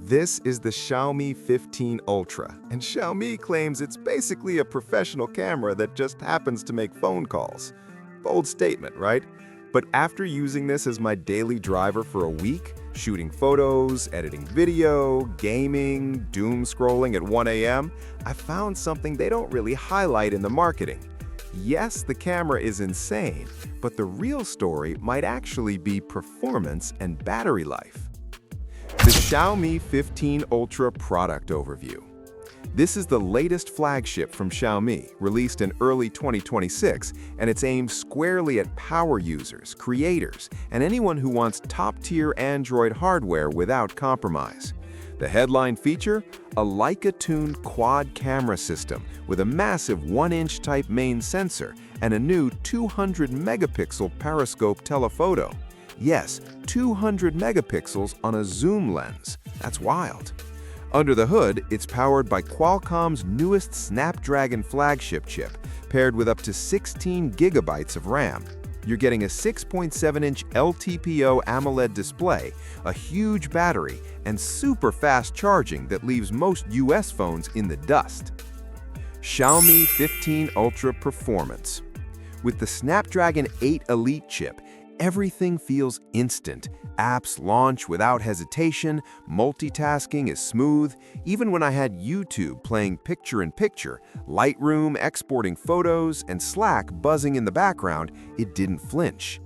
This is the Xiaomi 15 Ultra, and Xiaomi claims it's basically a professional camera that just happens to make phone calls. Bold statement, right? But after using this as my daily driver for a week, shooting photos, editing video, gaming, doom scrolling at 1 a.m., I found something they don't really highlight in the marketing. Yes, the camera is insane, but the real story might actually be performance and battery life. The Xiaomi 15 Ultra product overview. This is the latest flagship from Xiaomi, released in early 2026, and it's aimed squarely at power users, creators, and anyone who wants top-tier Android hardware without compromise. The headline feature? A Leica-tuned quad camera system with a massive 1-inch type main sensor and a new 200-megapixel periscope telephoto. Yes, 200 megapixels on a zoom lens. That's wild. Under the hood, it's powered by Qualcomm's newest Snapdragon flagship chip, paired with up to 16 gigabytes of RAM. You're getting a 6.7-inch LTPO AMOLED display, a huge battery, and super fast charging that leaves most US phones in the dust. Xiaomi 15 Ultra Performance. With the Snapdragon 8 Elite chip, everything feels instant. Apps launch without hesitation, multitasking is smooth. Even when I had YouTube playing picture-in-picture, Lightroom exporting photos, and Slack buzzing in the background, it didn't flinch.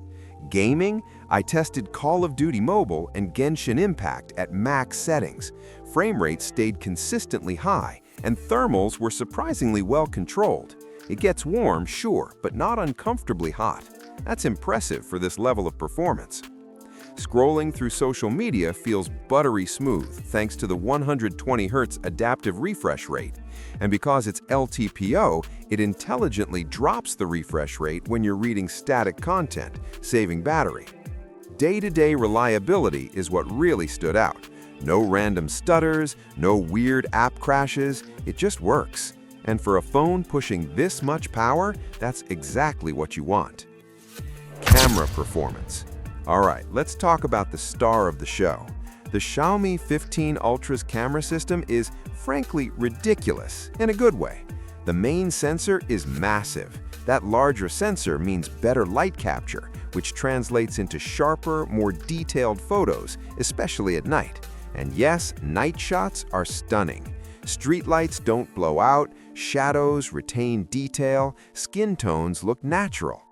Gaming? I tested Call of Duty Mobile and Genshin Impact at max settings. Frame rates stayed consistently high, and thermals were surprisingly well controlled. It gets warm, sure, but not uncomfortably hot. That's impressive for this level of performance. Scrolling through social media feels buttery smooth thanks to the 120 Hz adaptive refresh rate. And because it's LTPO, it intelligently drops the refresh rate when you're reading static content, saving battery. Day-to-day reliability is what really stood out. No random stutters, no weird app crashes, it just works. And for a phone pushing this much power, that's exactly what you want. Camera performance. All right, let's talk about the star of the show. The Xiaomi 15 Ultra's camera system is, frankly, ridiculous in a good way. The main sensor is massive. That larger sensor means better light capture, which translates into sharper, more detailed photos, especially at night. And yes, night shots are stunning. Street lights don't blow out, shadows retain detail, skin tones look natural.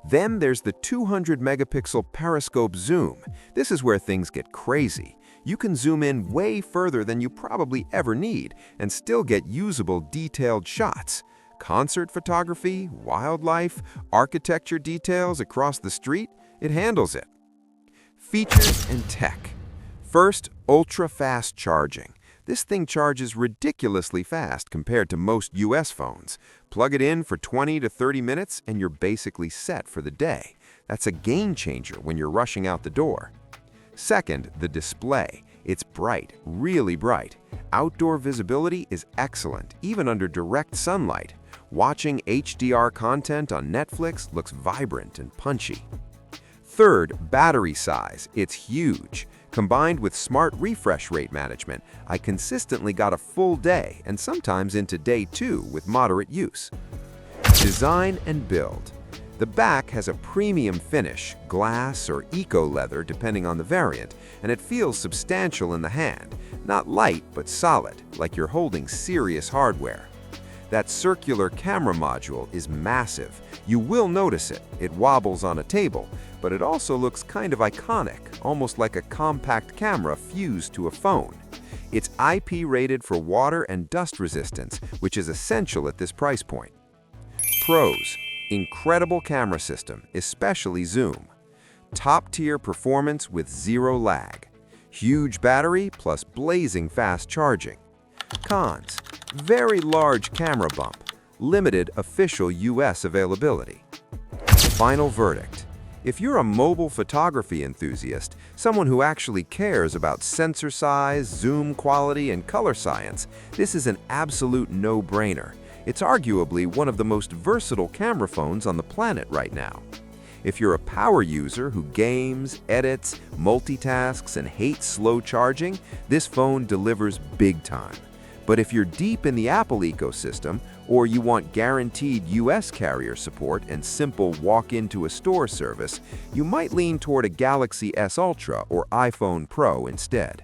Then there's the 200-megapixel periscope zoom. This is where things get crazy. You can zoom in way further than you probably ever need and still get usable, detailed shots. Concert photography, wildlife, architecture details across the street, it handles it. Features and tech. First, ultra-fast charging. This thing charges ridiculously fast compared to most US phones. Plug it in for 20 to 30 minutes and you're basically set for the day. That's a game changer when you're rushing out the door. Second, the display. It's bright, really bright. Outdoor visibility is excellent, even under direct sunlight. Watching HDR content on Netflix looks vibrant and punchy. Third, battery size. It's huge. Combined with smart refresh rate management, I consistently got a full day and sometimes into day 2 with moderate use. Design and build. The back has a premium finish, glass or eco-leather depending on the variant, and it feels substantial in the hand. Not light, but solid, like you're holding serious hardware. That circular camera module is massive. You will notice it. It wobbles on a table, but it also looks kind of iconic, almost like a compact camera fused to a phone. It's IP rated for water and dust resistance, which is essential at this price point. Pros: incredible camera system, especially zoom. Top-tier performance with zero lag. Huge battery plus blazing fast charging. Cons: very large camera bump. Limited official US availability. Final verdict. If you're a mobile photography enthusiast, someone who actually cares about sensor size, zoom quality, and color science, this is an absolute no-brainer. It's arguably one of the most versatile camera phones on the planet right now. If you're a power user who games, edits, multitasks, and hates slow charging, this phone delivers big time. But if you're deep in the Apple ecosystem, or you want guaranteed US carrier support and simple walk-into-a-store service, you might lean toward a Galaxy S Ultra or iPhone Pro instead.